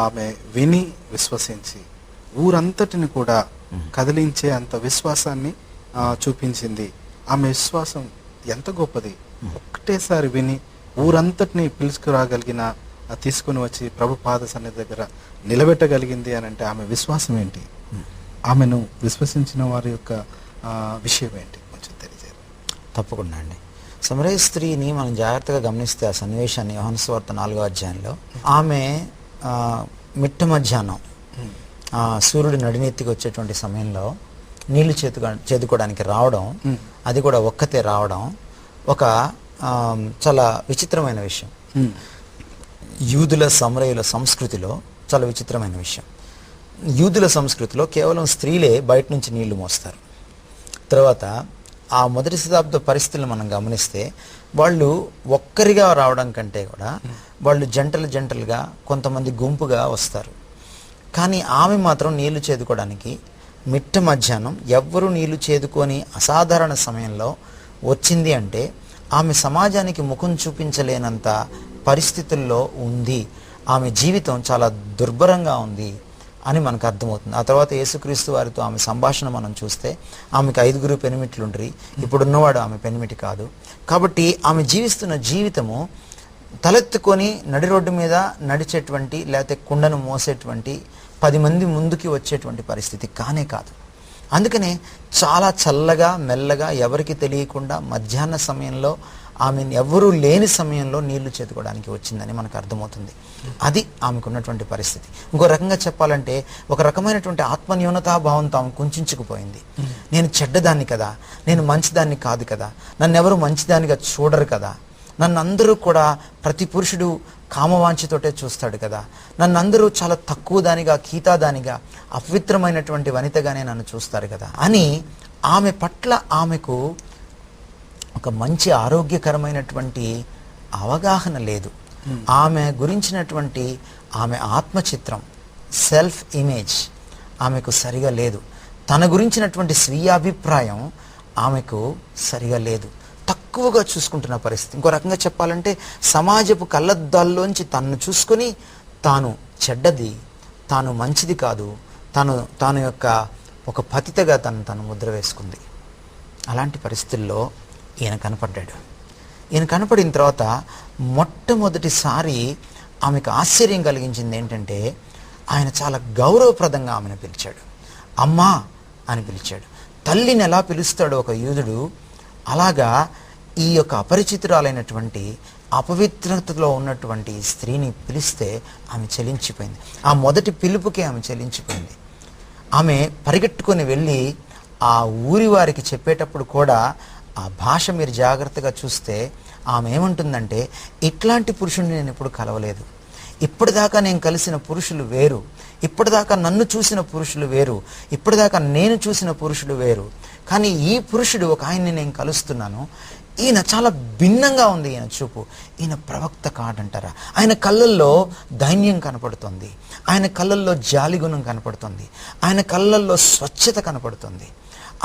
ఆమె విని విశ్వసించి ఊరంతటిని కూడా కదిలించే అంత విశ్వాసాన్ని చూపించింది. ఆమె విశ్వాసం ఎంత గొప్పది! ఒక్కటేసారి విని ఊరంతటిని పిలుచుకురాగలిగిన, తీసుకుని వచ్చి ప్రభు పాద సన్నిధి దగ్గర నిలబెట్టగలిగింది అని అంటే ఆమె విశ్వాసం ఏంటి? ఆమెను విశ్వసించిన వారి యొక్క విషయం ఏంటి కొంచెం తెలియజేయాలి. తప్పకుండా అండి. సమరయ స్త్రీని మనం జాగ్రత్తగా గమనిస్తే ఆ సన్నివేశాన్ని యోహాను సువార్త 4వ అధ్యాయంలో ఆమె మిట్ట మధ్యాహ్నం సూర్యుడు నడినెత్తికి వచ్చేటువంటి సమయంలో నీళ్లు చేదుకోవడానికి రావడం, అది కూడా ఒక్కతే రావడం ఒక చాలా విచిత్రమైన విషయం. యూదుల సమరయుల సంస్కృతిలో చాలా విచిత్రమైన విషయం. యూదుల సంస్కృతిలో కేవలం స్త్రీలే బయట నుంచి నీళ్లు మోస్తారు. తర్వాత ఆ మొదటి శతాబ్ద పరిస్థితులను మనం గమనిస్తే వాళ్ళు ఒక్కరిగా రావడం కంటే కూడా వాళ్ళు జంటలుగా కొంతమంది గుంపుగా వస్తారు. కానీ ఆమె మాత్రం నీళ్లు చేదుకోవడానికి మిట్ట మధ్యాహ్నం ఎవ్వరూ నీళ్లు చేదుకొని అసాధారణ సమయంలో వచ్చింది అంటే ఆమె సమాజానికి ముఖం చూపించలేనంత పరిస్థితుల్లో ఉంది. ఆమె జీవితం చాలా దుర్భరంగా ఉంది అని మనకు అర్థమవుతుంది. ఆ తర్వాత యేసుక్రీస్తు వారితో ఆమె సంభాషణ మనం చూస్తే ఆమెకు 5 పెనిమిట్లు ఉండ్రి, ఇప్పుడున్నవాడు ఆమె పెనిమిటి కాదు. కాబట్టి ఆమె జీవిస్తున్న జీవితము తలెత్తుకొని నడి రోడ్డు మీద నడిచేటువంటి లేకపోతే కుండను మోసేటువంటి 10 మంది ముందుకి వచ్చేటువంటి పరిస్థితి కానే కాదు. అందుకనే చాలా చల్లగా మెల్లగా ఎవరికి తెలియకుండా మధ్యాహ్న సమయంలో ఆమె ఎవరూ లేని సమయంలో నీళ్లు చేతుకోవడానికి వచ్చిందని మనకు అర్థమవుతుంది. అది ఆమెకున్నటువంటి పరిస్థితి. ఇంకో రకంగా చెప్పాలంటే ఒక రకమైనటువంటి ఆత్మన్యూనతాభావంతో ఆమె కుంచుకుపోయింది. నేను చెడ్డదాన్ని కదా, నేను మంచిదాన్ని కాదు కదా, నన్ను ఎవరు మంచిదానిగా చూడరు కదా, నన్ను అందరూ కూడా ప్రతి పురుషుడు కామవాంఛతోటే చూస్తాడు కదా, నన్ను అందరూ చాలా తక్కువ దానిగా, కీతాదానిగా, అపవిత్రమైనటువంటి వనితగానే నన్ను చూస్తారు కదా అని ఆమె పట్ల ఆమెకు ఒక మంచి ఆరోగ్యకరమైనటువంటి అవగాహన లేదు. ఆమె గురించినటువంటి ఆమె ఆత్మచిత్రం, సెల్ఫ్ ఇమేజ్ ఆమెకు సరిగా లేదు. తన గురించినటువంటి స్వీయ అభిప్రాయం ఆమెకు సరిగా లేదు. తక్కువగా చూసుకుంటున్న పరిస్థితి. ఇంకో రకంగా చెప్పాలంటే సమాజపు కళ్ళద్దాల్లోంచి తనను చూసుకొని తాను చెడ్డది, తాను మంచిది కాదు, తాను యొక్క ఒక పతితగా తను ముద్ర వేసుకుంది. అలాంటి పరిస్థితుల్లో ఈయన కనపడ్డాడు. ఈయన కనపడిన తర్వాత మొట్టమొదటిసారి ఆమెకు ఆశ్చర్యం కలిగించింది ఏంటంటే ఆయన చాలా గౌరవప్రదంగా ఆమెను పిలిచాడు. అమ్మా అని పిలిచాడు. తల్లిని ఎలా పిలుస్తాడో ఒక యూదుడు, అలాగా ఈ యొక్క అపరిచితురాలైనటువంటి అపవిత్రతలో ఉన్నటువంటి స్త్రీని పిలిస్తే ఆమె చెలించిపోయింది. ఆ మొదటి పిలుపుకే ఆమె చెలించిపోయింది. ఆమె పరిగెట్టుకొని వెళ్ళి ఆ ఊరి వారికి చెప్పేటప్పుడు కూడా ఆ భాష మీరు జాగ్రత్తగా చూస్తే ఆమె ఏమంటుందంటే, ఇట్లాంటి పురుషుడిని నేను ఎప్పుడు కలవలేదు, ఇప్పటిదాకా నేను కలిసిన పురుషులు వేరు, ఇప్పటిదాకా నన్ను చూసిన పురుషులు వేరు, ఇప్పటిదాకా నేను చూసిన పురుషులు వేరు, కానీ ఈ పురుషుడు ఒక ఆయన్ని నేను కలుస్తున్నాను, ఈయన చాలా భిన్నంగా ఉంది. ఈయన చూపు, ఈయన ప్రవక్త కాడంటారా? ఆయన కళ్ళల్లో దైన్యం కనపడుతుంది, ఆయన కళ్ళల్లో జాలిగుణం కనపడుతుంది, ఆయన కళ్ళల్లో స్వచ్ఛత కనపడుతుంది,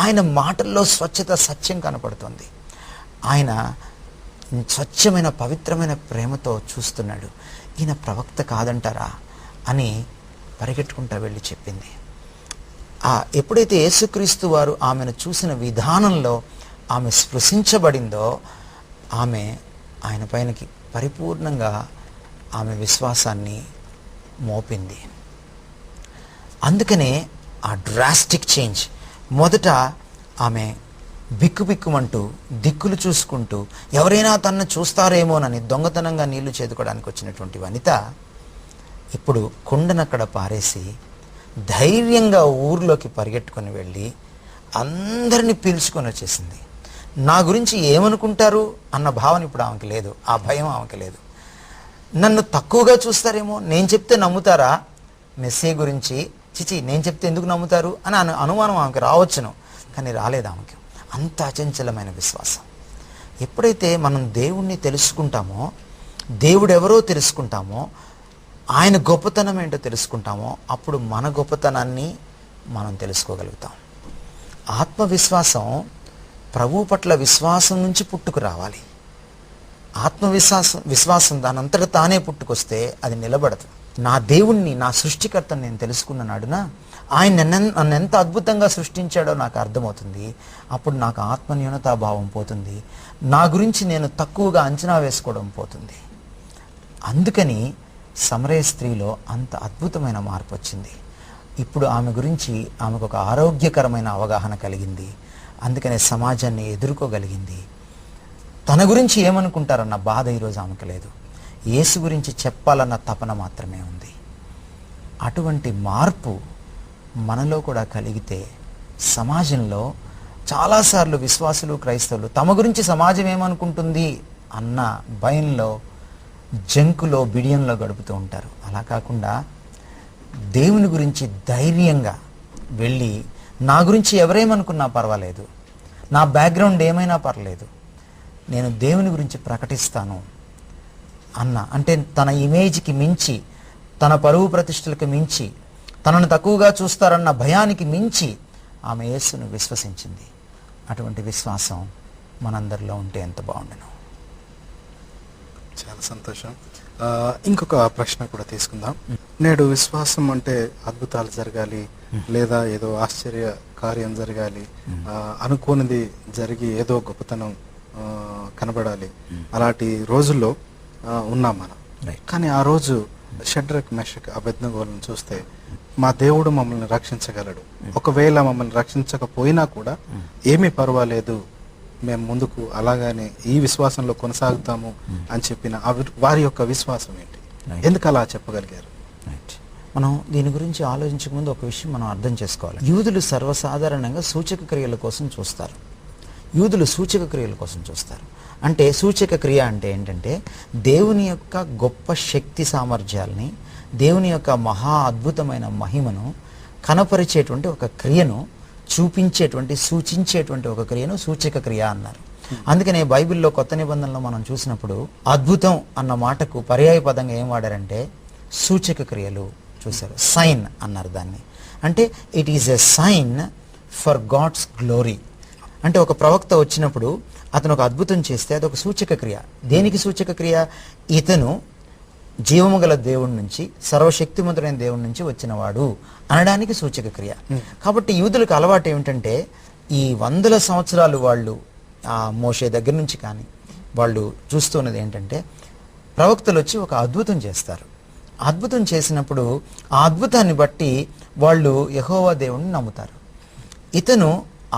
ఆయన మాటల్లో స్వచ్ఛత, సత్యం కనపడుతుంది. ఆయన స్వచ్ఛమైన పవిత్రమైన ప్రేమతో చూస్తున్నాడు. ఈయన ప్రవక్త కాదంటారా అని పరిగెట్టుకుంటా వెళ్ళి చెప్పింది. ఎప్పుడైతే యేసుక్రీస్తు వారు ఆమెను చూసిన విధానంలో ఆమె స్పృశించబడిందో ఆమె ఆయన పైనకి పరిపూర్ణంగా ఆమె విశ్వాసాన్ని మోపింది. అందుకనే ఆ డ్రాస్టిక్ చేంజ్. మొదట ఆమె బిక్కుబిక్కుమంటూ దిక్కులు చూసుకుంటూ ఎవరైనా తనను చూస్తారేమోనని దొంగతనంగా నీళ్లు చేదుకోవడానికి వచ్చినటువంటి వనిత ఇప్పుడు కుండనక్కడ పారేసి ధైర్యంగా ఊర్లోకి పరిగెట్టుకొని వెళ్ళి అందరినీ పీల్చుకొని వచ్చేసింది. నా గురించి ఏమనుకుంటారు అన్న భావన ఇప్పుడు ఆమెకి లేదు, ఆ భయం ఆమెకి లేదు. నన్ను తక్కువగా చూస్తారేమో, నేను చెప్తే నమ్ముతారా మెస్సీ గురించి, చిచి నేను చెప్తే ఎందుకు నమ్ముతారు అని అనుమానం ఆమెకి రావచ్చును. కానీ రాలేదు ఆమెకి. అంత అచంచలమైన విశ్వాసం. ఎప్పుడైతే మనం దేవుణ్ణి తెలుసుకుంటామో, దేవుడు ఎవరో తెలుసుకుంటామో, ఆయన గొప్పతనం ఏంటో తెలుసుకుంటామో, అప్పుడు మన గొప్పతనాన్ని మనం తెలుసుకోగలుగుతాం. ఆత్మవిశ్వాసం ప్రభు పట్ల విశ్వాసం నుంచి పుట్టుకు రావాలి. విశ్వాసం దానంతట తానే పుట్టుకొస్తే అది నిలబడదు. నా దేవుణ్ణి, నా సృష్టికర్తను నేను తెలుసుకున్న నాడున ఆయన నన్ను ఎంత అద్భుతంగా సృష్టించాడో నాకు అర్థమవుతుంది. అప్పుడు నాకు ఆత్మన్యూనతాభావం పోతుంది. నా గురించి నేను తక్కువగా అంచనా వేసుకోవడం పోతుంది. అందుకని సమరయ స్త్రీలో అంత అద్భుతమైన మార్పు వచ్చింది. ఇప్పుడు ఆమె గురించి ఆమెకు ఒక ఆరోగ్యకరమైన అవగాహన కలిగింది. అందుకనే సమాజాన్ని ఎదుర్కోగలిగింది. తన గురించి ఏమనుకుంటారన్న బాధ ఈరోజు ఆమెకు లేదు. యేసు గురించి చెప్పాలన్న తపన మాత్రమే ఉంది. అటువంటి మార్పు మనలో కూడా కలిగితే సమాజంలో చాలాసార్లు విశ్వాసులు, క్రైస్తవులు తమ గురించి సమాజం ఏమనుకుంటుంది అన్న భయంలో, జంకులో, బిడియంలో గడుపుతూ ఉంటారు. అలా కాకుండా దేవుని గురించి ధైర్యంగా వెళ్ళి, నా గురించి ఎవరేమనుకున్నా పర్వాలేదు, నా బ్యాక్గ్రౌండ్ ఏమైనా పర్లేదు, నేను దేవుని గురించి ప్రకటిస్తాను అంటే తన ఇమేజ్కి మించి, తన పరువు ప్రతిష్టలకు మించి, తనను తక్కువగా చూస్తారన్న భయానికి మించి ఆమె యేసును విశ్వసించింది. అటువంటి విశ్వాసం మనందరిలో ఉంటే ఎంత బాగుండును. చాలా సంతోషం. ఇంకొక ప్రశ్న కూడా తీసుకుందాం. నేడు విశ్వాసం అంటే అద్భుతాలు జరగాలి, లేదా ఏదో ఆశ్చర్య కార్యం జరగాలి, అనుకోనిది జరిగి ఏదో గొప్పతనం కనబడాలి. అలాంటి రోజుల్లో ఉన్నాం మనం. కానీ ఆ రోజు షడ్రక్, మెషక్, అబేద్నెగోలను చూస్తే మా దేవుడు మమ్మల్ని రక్షించగలడు, ఒకవేళ మమ్మల్ని రక్షించకపోయినా కూడా ఏమీ పర్వాలేదు, మేము ముందుకు అలాగానే ఈ విశ్వాసంలో కొనసాగుతాము అని చెప్పిన వారి యొక్క విశ్వాసం ఏంటి? ఎందుకు అలా చెప్పగలిగారు? మనం దీని గురించి ఆలోచించక ముందు ఒక విషయం మనం అర్థం చేసుకోవాలి. యూదులు సర్వసాధారణంగా సూచక క్రియల కోసం చూస్తారు. అంటే సూచక క్రియ అంటే ఏంటంటే దేవుని యొక్క గొప్ప శక్తి సామర్థ్యాలని, దేవుని యొక్క మహా అద్భుతమైన మహిమను కనపరిచేటువంటి ఒక క్రియను సూచించేటువంటి ఒక క్రియను సూచక క్రియ అన్నారు. అందుకనే బైబిల్లో కొత్త నిబంధనలో మనం చూసినప్పుడు అద్భుతం అన్న మాటకు పర్యాయ పదంగా ఏం వాడారంటే సూచక క్రియలు. చూశారు, సైన్ అన్నారు దాన్ని. అంటే it is a sign for God's glory. అంటే ఒక ప్రవక్త వచ్చినప్పుడు అతను ఒక అద్భుతం చేస్తే అదొక సూచక క్రియ. దేనికి సూచక క్రియ? ఇతను జీవము గల దేవుడి నుంచి, సర్వశక్తిమంతుడైన దేవుడి నుంచి వచ్చినవాడు అనడానికి సూచక క్రియ. కాబట్టి యూదులకు అలవాటు ఏమిటంటే ఈ 100 సంవత్సరాలు వాళ్ళు ఆ మోషే దగ్గర నుంచి కానీ వాళ్ళు చూస్తున్నది ఏంటంటే ప్రవక్తలు వచ్చి ఒక అద్భుతం చేస్తారు. అద్భుతం చేసినప్పుడు ఆ అద్భుతాన్ని బట్టి వాళ్ళు యెహోవా దేవుణ్ణి నమ్ముతారు. ఇతను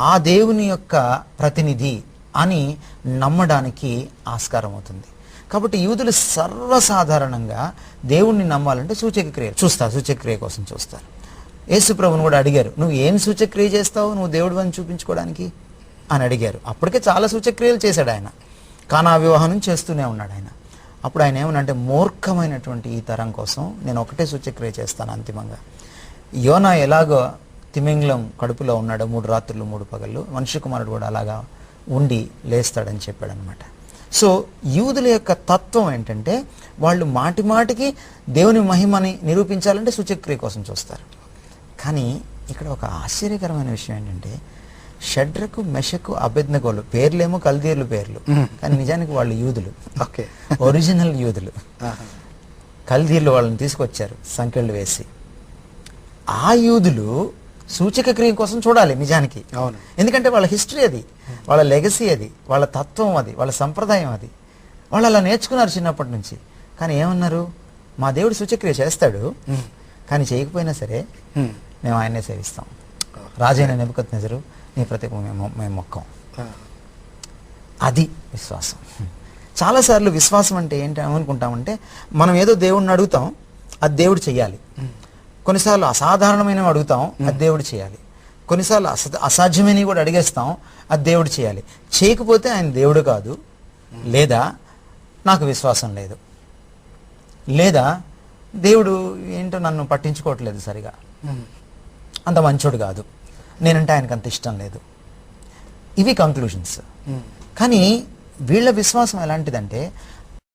ఆ దేవుని యొక్క ప్రతినిధి అని నమ్మడానికి ఆస్కారం అవుతుంది. కాబట్టి యూదులు సర్వసాధారణంగా దేవుణ్ణి నమ్మాలంటే సూచక క్రియ కోసం చూస్తారు. యేసు ప్రభువును కూడా అడిగారు, నువ్వు ఏం సూచక్రియ చేస్తావు, నువ్వు దేవుడు అని చూపించుకోవడానికి అని అడిగారు. అప్పటికే చాలా సూచక్రియలు చేశాడు ఆయన. కానా వివాహం చేస్తూనే ఉన్నాడు ఆయన. అప్పుడు ఆయన ఏమనంటే, మూర్ఖమైనటువంటి ఈ తరం కోసం నేను ఒకటే సూచక్రియ చేస్తాను అంతిమంగా. యోనా ఎలాగో తిమింగలం కడుపులో ఉన్నాడు 3 రాత్రులు 3 పగళ్ళు, మనుష్య కుమారుడు కూడా అలాగా ఉండి లేస్తాడని చెప్పాడు అనమాట. సో యూదుల యొక్క తత్వం ఏంటంటే వాళ్ళు మాటికి దేవుని మహిమని నిరూపించాలంటే సూచక్రియ కోసం చూస్తారు. కానీ ఇక్కడ ఒక ఆశ్చర్యకరమైన విషయం ఏంటంటే షడ్రకు, మెషకు, అబేద్నెగోలు పేర్లేమో కల్దీయుల పేర్లు, కానీ నిజానికి వాళ్ళు యూదులు. ఓకే, ఒరిజినల్ యూదులు. కల్దీయులు వాళ్ళని తీసుకొచ్చారు సంకెళ్ళు వేసి. ఆ యూదులు సూచక క్రియ కోసం చూడాలి నిజానికి. ఎందుకంటే వాళ్ళ హిస్టరీ అది, వాళ్ళ లెగసీ అది, వాళ్ళ తత్వం అది, వాళ్ళ సంప్రదాయం అది. వాళ్ళు అలా నేర్చుకున్నారు చిన్నప్పటి నుంచి. కానీ ఏమన్నారు, మా దేవుడు సూచక్రియ చేస్తాడు, కానీ చేయకపోయినా సరే మేము ఆయన్నే సేవిస్తాం. రాజైన నెబుకద్నెజరు నీ ప్రతిమ మేము మొక్కం. అది విశ్వాసం. చాలాసార్లు విశ్వాసం అంటే ఏంటి అనుకుంటామంటే మనం ఏదో దేవుడిని అడుగుతాం, అది దేవుడు చెయ్యాలి. కొన్నిసార్లు అసాధారణమైనవి అడుగుతాం, అది దేవుడు చేయాలి. కొన్నిసార్లు అసాధ్యమైనవి కూడా అడిగేస్తాం, అది దేవుడు చేయాలి. చేయకపోతే ఆయన దేవుడు కాదు, లేదా నాకు విశ్వాసం లేదు. లేదా దేవుడు ఏంటో నన్ను పట్టించుకోవట్లేదు సరిగా, అంత మంచోడు కాదు, నేనంటే ఆయనకు అంత ఇష్టం లేదు. ఇవి కంక్లూషన్స్. కానీ వీళ్ళ విశ్వాసం ఎలాంటిదంటే